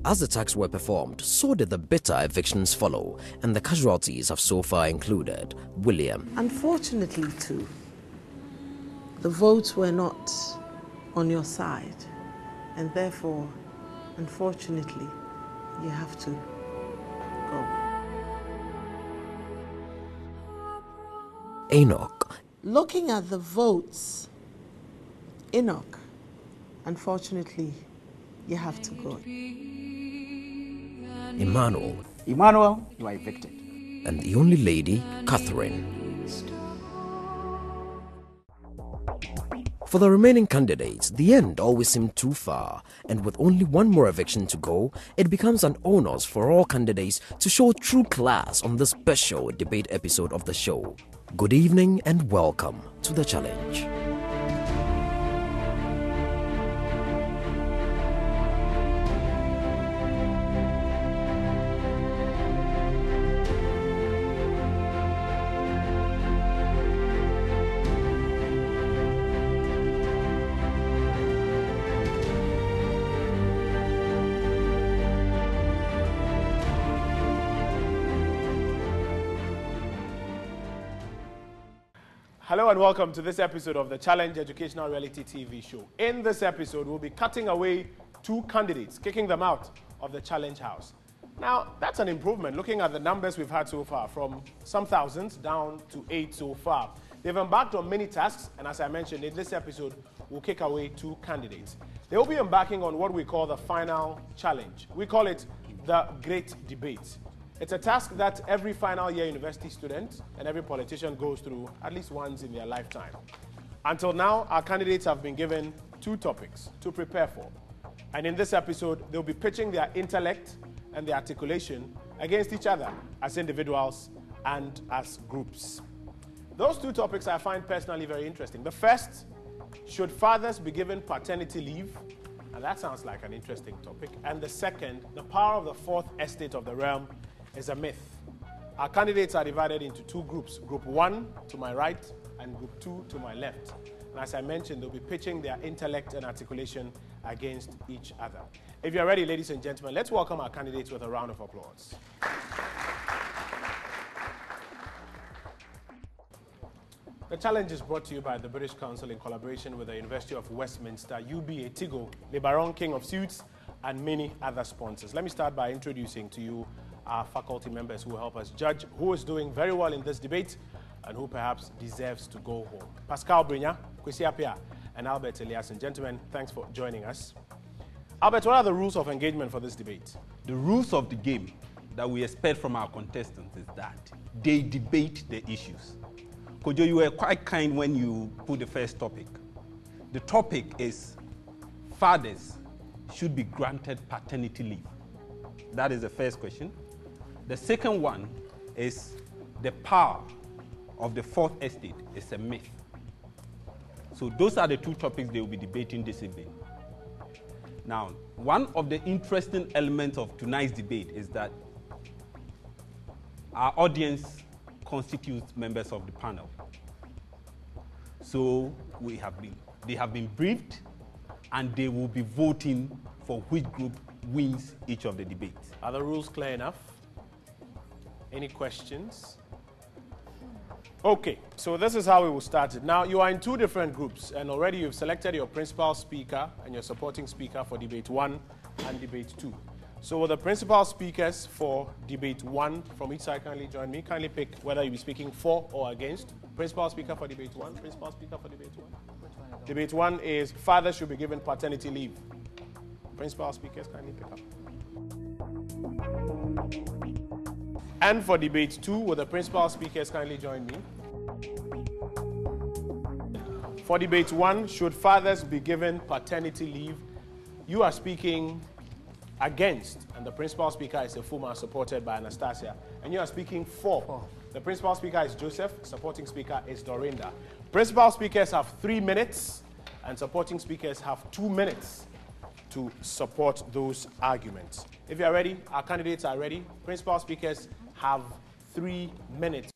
As the attacks were performed, so did the bitter evictions follow, and the casualties have so far included William. Unfortunately, too, the votes were not on your side, and therefore, unfortunately, you have to go. Enoch. Looking at the votes, Enoch, unfortunately, you have to go. Emmanuel. Emmanuel, you are evicted. And the only lady, Catherine. For the remaining candidates, the end always seemed too far, and with only one more eviction to go, it becomes an onus for all candidates to show true class on this special debate episode of the show. Good evening and welcome to The Challenge. Hello and welcome to this episode of the Challenge Educational Reality TV show. In this episode, we'll be cutting away two candidates, kicking them out of the Challenge House. Now, that's an improvement looking at the numbers we've had so far, from some thousands down to 8 so far. They've embarked on many tasks, and as I mentioned, in this episode, we'll kick away two candidates. They will be embarking on what we call the final challenge. We call it the Great Debate. It's a task that every final year university student and every politician goes through at least once in their lifetime. Until now, our candidates have been given two topics to prepare for. And in this episode, they'll be pitching their intellect and their articulation against each other as individuals and as groups. Those two topics I find personally very interesting. The first, should fathers be given paternity leave? And that sounds like an interesting topic. And the second, the power of the fourth estate of the realm is a myth. Our candidates are divided into two groups, Group 1 to my right and Group 2 to my left. And as I mentioned, they'll be pitching their intellect and articulation against each other. If you're ready, ladies and gentlemen, let's welcome our candidates with a round of applause. The challenge is brought to you by the British Council in collaboration with the University of Westminster, UBA, Tigo, Le Baron King of Suits, and many other sponsors. Let me start by introducing to you our faculty members who will help us judge who is doing very well in this debate and who perhaps deserves to go home. Pascal Brinya, Kwesi Appiah, and Albert Eliason. Gentlemen, thanks for joining us. Albert, what are the rules of engagement for this debate? The rules of the game that we expect from our contestants is that they debate the issues. Kojo, you were quite kind when you put the first topic. The topic is fathers should be granted paternity leave. That is the first question. The second one is the power of the fourth estate is a myth. So those are the two topics they will be debating this evening. Now, one of the interesting elements of tonight's debate is that our audience constitutes members of the panel. So they have been briefed, and they will be voting for which group wins each of the debates. Are the rules clear enough? Any questions? Okay, so this is how we will start it. Now, you are in two different groups, and already you've selected your principal speaker and your supporting speaker for debate 1 and debate 2. So will the principal speakers for debate 1 from each side kindly join me? Kindly pick whether you'll be speaking for or against. Principal speaker for debate 1, principal speaker for debate 1. Debate 1 is fathers should be given paternity leave. Principal speakers kindly pick up. And for debate 2, will the principal speakers kindly join me? For debate 1, should fathers be given paternity leave? You are speaking against, and the principal speaker is Efuma, supported by Anastasia. And you are speaking for. The principal speaker is Joseph, supporting speaker is Dorinda. Principal speakers have 3 minutes, and supporting speakers have 2 minutes to support those arguments. If you are ready, our candidates are ready. Principal speakers have 3 minutes.